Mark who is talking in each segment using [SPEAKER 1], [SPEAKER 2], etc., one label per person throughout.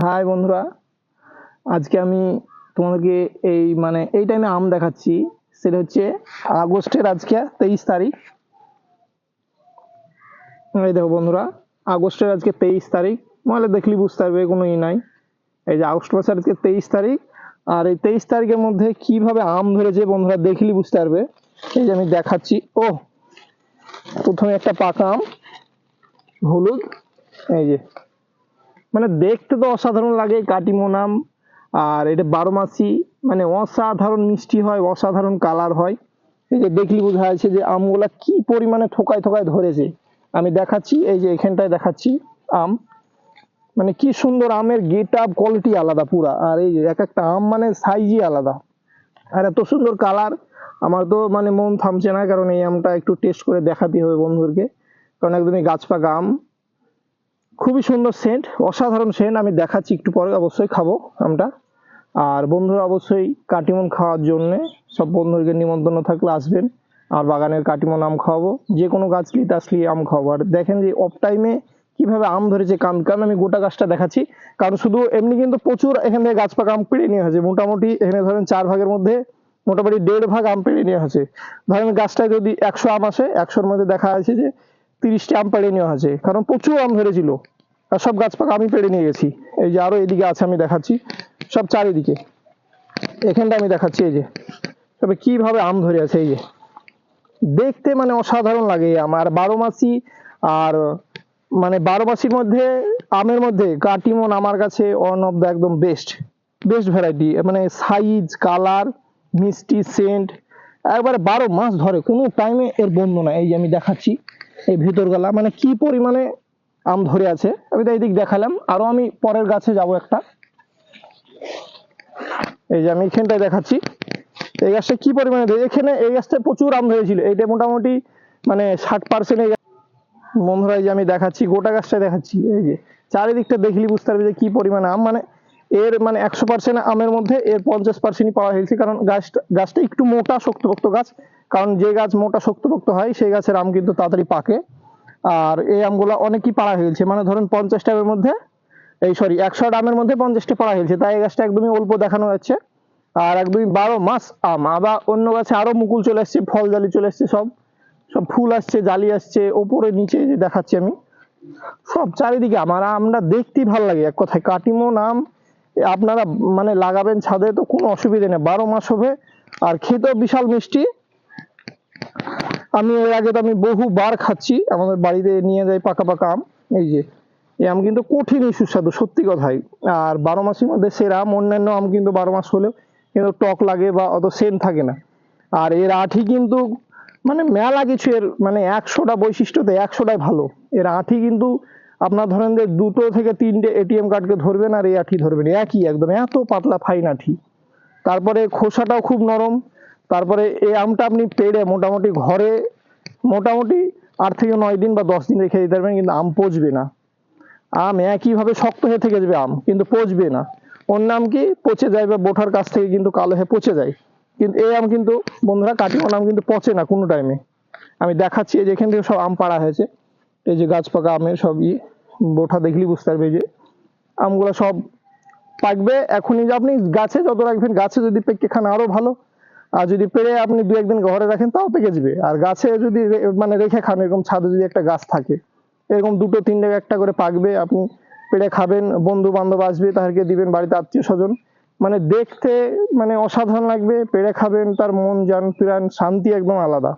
[SPEAKER 1] High বন্ধুরা, আজকে আমি তোমাদেরকে এই টাইমে আম দেখাচ্ছি। সেটা হচ্ছে আগস্টের আজকে 23 তারিখ। এই দেখো বন্ধুরা, আগস্টের আজকে 23 তারিখ। নাহলে দেখলি বুঝতে পারবে, কোনো নাই। এই যে আগস্ট মাসের আজকে 23 তারিখ, আর এই 23 তারিখের মধ্যে কিভাবে আম ধরেছে বন্ধুরা দেখলি বুঝতে পারবে। এই যে আমি দেখাচ্ছি। প্রথমে একটা পাকা আম, হলুদ। এই যে দেখতে তো অসাধারণ লাগে কাটিমন আম। আর এটা 12 মাসি, অসাধারণ মিষ্টি হয়, অসাধারণ কালার হয়। এই যে দেখলি বোঝা যাচ্ছে যে আমগুলা কি পরিমাণে থোকায় থোকায় ধরেছে। আমি দেখাচ্ছি, এই যে এখানটায় দেখাচ্ছি আম। কি সুন্দর আমের গেট আপ, কোয়ালিটি আলাদা পুরা। আর এই যে এক একটা আম সাইজই আলাদা, আর এত সুন্দর কালার। আমার তো মন থামছে না, কারণ এই আমটা একটু টেস্ট করে দেখাতে হবে বন্ধুদেরকে, কারণ একদমই গাছ পাকা আম। খুবই সুন্দর সেন্ট, অসাধারণ সেন্ট। আমি দেখাচ্ছি একটু পরে, অবশ্যই খাবো আমটা। আর বন্ধুরা অবশ্যই কাটিমন খাওয়ার জন্য সব বন্ধুদেরকে নিমন্ত্রণ থাকলে আসবেন। আর বাগানের কাটিমন আম খাওয়াবো, যে কোনো গাছ নিতে আসলে আম খাওয়াবো। আর দেখেন যে অফ টাইমে কিভাবে আম ধরেছে, কারণ আমি গোটা গাছটা দেখাচ্ছি। কারণ শুধু এমনি কিন্তু প্রচুর এখান থেকে গাছ পাকা আম পেড়ে নিয়ে হয়েছে। মোটামুটি এখানে ধরেন 4 ভাগের মধ্যে মোটামুটি 1.5 ভাগ আম পেড়ে নেওয়া হয়েছে। ধরেন গাছটায় যদি 100 আম আসে, 100-র মধ্যে দেখা যাচ্ছে যে 30টি আম পেড়ে নেওয়া হয়েছে, কারণ প্রচুর আম ধরেছিল। আর সব গাছ পাকা আমি পেড়ে নিয়ে গেছি। এই যে আরো এদিকে আছে, আমি দেখাচ্ছি সব চারিদিকে। এখানটা আমি দেখাচ্ছি, এই যে তবে কিভাবে আম ধরে আছে। এই যে দেখতে অসাধারণ লাগে আমার 12 মাসি। আর 12 মাসির মধ্যে আমের মধ্যে কাটিমন আমার কাছে ওয়ান অফ দ্য একদম best best variety. Size, colour, মিষ্টি, সেন্ট, একবারে 12 মাস ধরে, কোনো টাইমে এর বন্ধ না। এই যে আমি দেখাচ্ছি এই ভিতর গলা কি পরিমাণে আম ধরে আছে। আমি তো এইদিক দেখালাম, আরো আমি পরের গাছে যাব একটা। এই যে আমি এখানটায় দেখাচ্ছি এই গাছটা কি পরিমাণে ধরে। এখানে এই গাছটা প্রচুর আম ধরেছিল, এইটা মোটামুটি 60%। বন্ধুরা এই যে আমি দেখাচ্ছি, গোটা গাছটা দেখাচ্ছি। এই যে চারিদিকটা দেখলি বুঝতে পারবে যে কি পরিমাণে আম। এর 100% আমের মধ্যে এর 50%ই পাওয়া হয়েছে, কারণ গাছটা একটু মোটা শক্তপোক্ত গাছ। কারণ যে গাছ মোটা শক্তপোক্ত হয় সেই গাছের আম কিন্তু তাড়াতাড়ি পাকে। আর এই আমগুলা অনেকই পাড়া হয়েছে, ধরুন 50টা আমের মধ্যে, 100টা আমের মধ্যে 50টা পাড়া হয়েছে। তাই এই গাছটা একদমই অল্প দেখানো যাচ্ছে। আর একদমই 12 মাস আম। আবার অন্য গাছে আরো মুকুল চলে আসছে, ফল জালি চলে আসছে, সব সব ফুল আসছে, জালি আসছে, ওপরে নিচে যে দেখাচ্ছি আমি, সব চারিদিকে আমার আমরা দেখতেই ভালো লাগে। এক কথায় কাটিমন আম আপনারা লাগাবেন ছাদে, তো কোনো অসুবিধা নেই, 12 মাস হবে। আর খেতেও বিশাল মিষ্টি। আমি এর আগে তো আমি বহুবার খাচ্ছি, আমাদের বাড়িতে নিয়ে যাই পাকা পাকা আম। এই যে এই আম কিন্তু কঠিনই সুস্বাদু, সত্যি কথাই। আর 12 মাসের মধ্যে সেরা আম। অন্যান্য আম কিন্তু 12 মাস হলেও কিন্তু টক লাগে বা অত সেন্ট থাকে না। আর এর আঠি কিন্তু মেলা কিছু, এর 100টা বৈশিষ্ট্যতে 100টাই ভালো। এর আঠি কিন্তু আপনার ধরেন যে 2 থেকে 3টে এটিএম কার্ডকে ধরবেন, আর এই আঠি ধরবেন একই, একদম এত পাতলা ফাইন আঠি। তারপরে খোসাটাও খুব নরম। তারপরে এই আমটা আপনি পেড়ে মোটামুটি ঘরে মোটামুটি 8 থেকে 9 দিন বা 10 দিন রেখে দিতে পারবেন, কিন্তু আম পচবে না। আম একইভাবে শক্ত হয়ে থেকে যাবে আম, কিন্তু পচবে না। অন্য আম কি পচে যায়, বা বোঠার কাছ থেকে কিন্তু কালো হয়ে পচে যায়, কিন্তু এই আম কিন্তু বন্ধুরা কাটিমন আম কিন্তু পচে না কোনো টাইমে। আমি দেখাচ্ছি, এই যে এখান থেকে সব আম পাড়া হয়েছে। এই যে গাছ পাকা আমের সব বোঠা দেখলি বুঝতে পারবে যে আমগুলো সব পাকবে এখনই। যে আপনি গাছে যত রাখবেন, গাছে যদি পেকে খান আরো ভালো। আর যদি পেরে আপনি 2-1 দিন ঘরে রাখেন তাও পেকে যাবে। আর গাছে যদি রেখে খান, এরকম ছাদে যদি একটা গাছ থাকে, এরকম 2-3 একটা করে পাকবে, আপনি পেড়ে খাবেন, বন্ধু বান্ধব আসবে তাদেরকে দিবেন, বাড়িতে আত্মীয় স্বজন। দেখতে অসাধারণ লাগবে। পেড়ে খাবেন, তার মন জান প্রাণ শান্তি একদম আলাদা।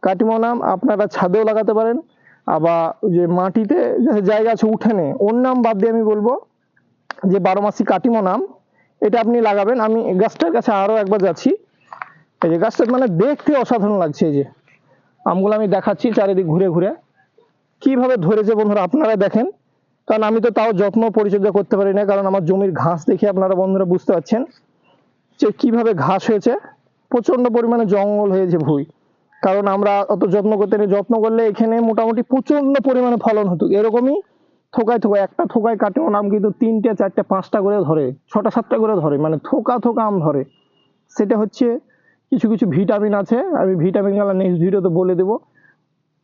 [SPEAKER 1] কাটিমন আম আপনারা ছাদেও লাগাতে পারেন, আবার যে মাটিতে জায়গা আছে উঠোনে, ওর নাম বাদ দিয়ে আমি বলবো যে 12 মাসি কাটিমন আম, এটা আপনি লাগাবেন। আমি গাছটার কাছে আরো একবার যাচ্ছি। এই যে গাছটা দেখতে অসাধারণ লাগছে। এই যে আমগুলো আমি দেখাচ্ছি চারিদিক ঘুরে ঘুরে কিভাবে ধরেছে বন্ধুরা, আপনারা দেখেন। কারণ আমি তো তাও যত্ন পরিচর্যা করতে পারি না, কারণ আমার জমির ঘাস দেখে আপনারা বন্ধুরা বুঝতে পারছেন যে কিভাবে ঘাস হয়েছে। প্রচন্ড পরিমাণে জঙ্গল হয়েছে ভুঁই, কারণ আমরা অত যত্ন করতে নেই। যত্ন করলে এখানে মোটামুটি প্রচন্ড পরিমাণে ফলন হতো। এরকমই থোকায় থোকায়, একটা থোকায় কাটিমন আম কিন্তু 3টে 4টে 5টা করে ধরে, 6টা 7টা করে ধরে, থোকা থোকা আম ধরে। সেটা হচ্ছে কিছু কিছু ভিটামিন আছে, আমি ভিটামিনগুলো নেক্সট ভিডিওতে বলে দেবো।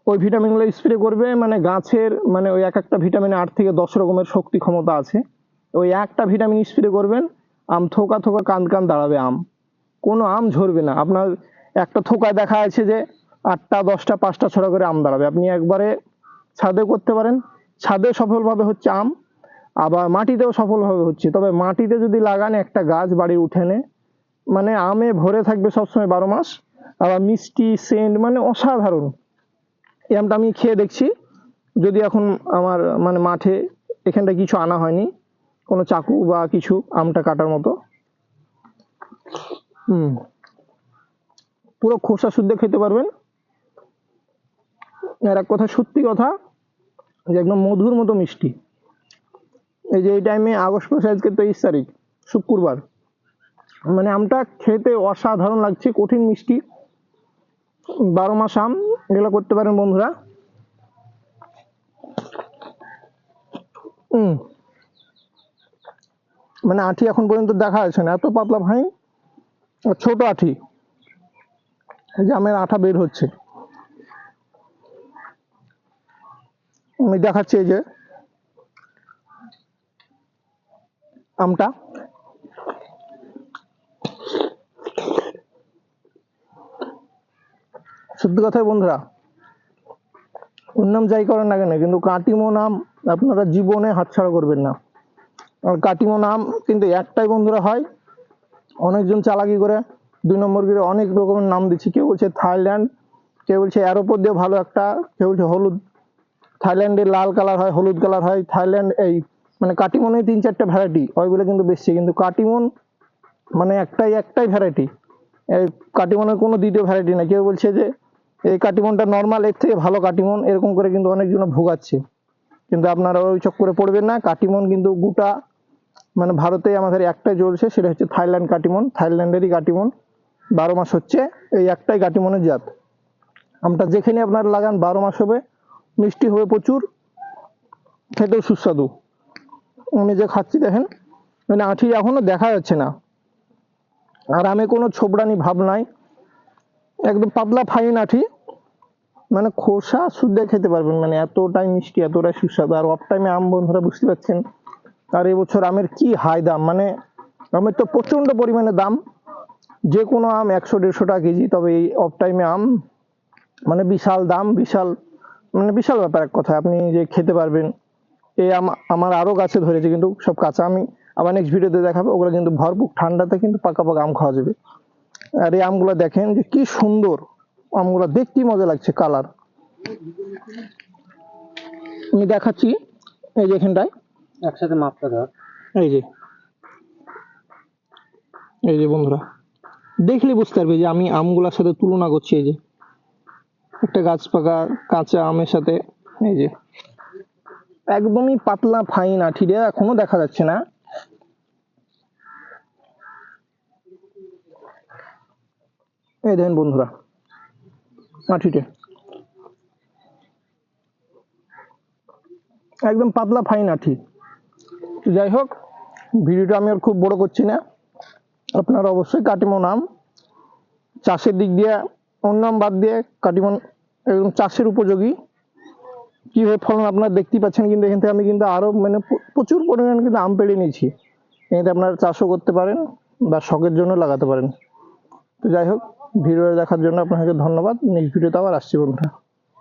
[SPEAKER 1] ওই ভিটামিনগুলো স্প্রে করবে, গাছের ওই এক একটা ভিটামিনে 8 থেকে 10 রকমের শক্তি ক্ষমতা আছে। ওই একটা ভিটামিন স্প্রে করবেন, আম থোকা থোকা কান কান দাঁড়াবে, আম কোনো আম ঝরবে না। আপনার একটা থোকায় দেখা আছে যে 8টা 10টা 5টা 6টা করে আম দাঁড়াবে। আপনি একবারে ছাদে করতে পারেন, ছাদে সফলভাবে হচ্ছে আম, আবার মাটিতেও সফলভাবে হচ্ছে। তবে মাটিতে যদি লাগান একটা গাছ বাড়ির উঠোনে, মানে আমে ভরে থাকবে সবসময় 12 মাস, আবার মিষ্টি সেন্ট, মানে অসাধারণ। এই আমটা আমি খেয়ে দেখছি, যদি এখন আমার মানে মাঠে এখানটা কিছু আনা হয়নি, কোনো চাকু বা কিছু আমটা কাটার মতো। পুরো খোসা শুদ্ধ খেতে পারবেন। আর এক কথা, সত্যি কথা, যে একদম মধুর মতো মিষ্টি। এই যে এই টাইমে আগস্ট মাসে, আজকে 23 তারিখ, শুক্রবার, মানে আমটা খেতে অসাধারণ লাগছে, কঠিন মিষ্টি, 12 মাস আম। এগুলো করতে পারেন বন্ধুরা। মানে আঠি এখন পর্যন্ত দেখা যাচ্ছে না, এত পাতলা ভাই, ছোট আঠি, এই যে আমের আঠা বের হচ্ছে। আমি দেখাচ্ছি এই যে আমটা, সত্যি কথাই বন্ধুরা, ওর নাম যাই করেন না কেন, কিন্তু কাটিমন আম আপনারা জীবনে হাতছাড়া করবেন না। আর কাটিমন আম কিন্তু একটাই বন্ধুরা হয়, অনেকজন চালাকি করে 2 নম্বর করে অনেক রকমের নাম দিচ্ছে। কেউ বলছে থাইল্যান্ড, কেউ বলছে অ্যারোপোর দিয়ে ভালো একটা, কেউ বলছে হলুদ, থাইল্যান্ডের লাল কালার হয়, হলুদ কালার হয়, থাইল্যান্ড এই মানে কাটিমনের 3-4টা ভ্যারাইটি ওইগুলো কিন্তু বেশি, কিন্তু কাটিমন মানে একটাই ভ্যারাইটি। এই কাটিমনের কোনো দ্বিতীয় ভ্যারাইটি না। কেউ বলছে যে এই কাটিমনটা নর্মাল, এর থেকে ভালো কাটিমন, এরকম করে কিন্তু অনেকজন ভোগাচ্ছে। কিন্তু আপনারা ওই চক্করে পড়বেন না। কাটিমন কিন্তু গোটা মানে ভারতে আমাদের একটাই চলছে, সেটা হচ্ছে থাইল্যান্ড কাটিমন, থাইল্যান্ডেরই কাটিমন, 12 মাস হচ্ছে এই একটাই কাটিমনের জাত। আমটা যেখানে আপনার লাগান 12 মাস হবে, মিষ্টি হবে প্রচুর, খেতেও সুস্বাদু। আমি যে খাচ্ছি দেখেন, মানে আঠি এখনো দেখা যাচ্ছে না, আর আমে কোনো ছোবড়ানি ভাব নাই, একদম পাতলা ফাইন আঠি, মানে খোসা শুদ্ধ খেতে পারবেন, মানে এতটাই মিষ্টি, এতটাই সুস্বাদু। আর অফ টাইমে আম বন্ধুরা বুঝতে পারছেন, আর এবছর আমের কি হাই দাম, মানে আমের তো প্রচন্ড পরিমাণে দাম, যে কোনো আম 100-150 টাকা কেজি। তবে এই অফ টাইমে আম মানে বিশাল দাম, বিশাল, মানে বিশাল ব্যাপার। এক কথা আপনি যে খেতে পারবেন। এই আম আমার আরো গাছে ধরেছে, কিন্তু সব কাঁচা। আমি আবার নেক্সট ভিডিওতে দেখাবো, ওগুলো কিন্তু ভরপুর ঠান্ডাতে কিন্তু পাকা পাকা আম খাওয়া যাবে। আর এই আমগুলো দেখেন যে কি সুন্দর, আমগুলো দেখতেই মজা লাগছে, কালার। আমি দেখাচ্ছি এই যে এখানটায়
[SPEAKER 2] একসাথে মাপটা ধর।
[SPEAKER 1] এই যে এই যে বন্ধুরা দেখলে বুঝতে পারবে যে আমি আমগুলোর সাথে তুলনা করছি। এই যে একটা গাছ পাকা কাঁচা আমের সাথে, এই যে একদমই পাতলা ফাইন আঠিটা এখনো দেখা যাচ্ছে না। এই দেখেন বন্ধুরা আঠিটা একদম পাতলা ফাইন আঠি। যাই হোক, ভিডিওটা আমি আর খুব বড় করছি না। আপনারা অবশ্যই কাটিমন আম চাষের দিক দিয়ে, অন্য আম বাদ দিয়ে কাটিমন একদম চাষের উপযোগী। কিভাবে ফলন আপনারা দেখতেই পাচ্ছেন। কিন্তু এখান থেকে আমি কিন্তু আরো মানে প্রচুর পরিমাণে কিন্তু আম পেড়ে নিয়েছি। এখানে আপনারা চাষও করতে পারেন বা শখের জন্য লাগাতে পারেন। তো যাই হোক, ভিডিও দেখার জন্য আপনাকে ধন্যবাদ। নেক্সট ভিডিওতে আবার আসছি বন্ধুরা।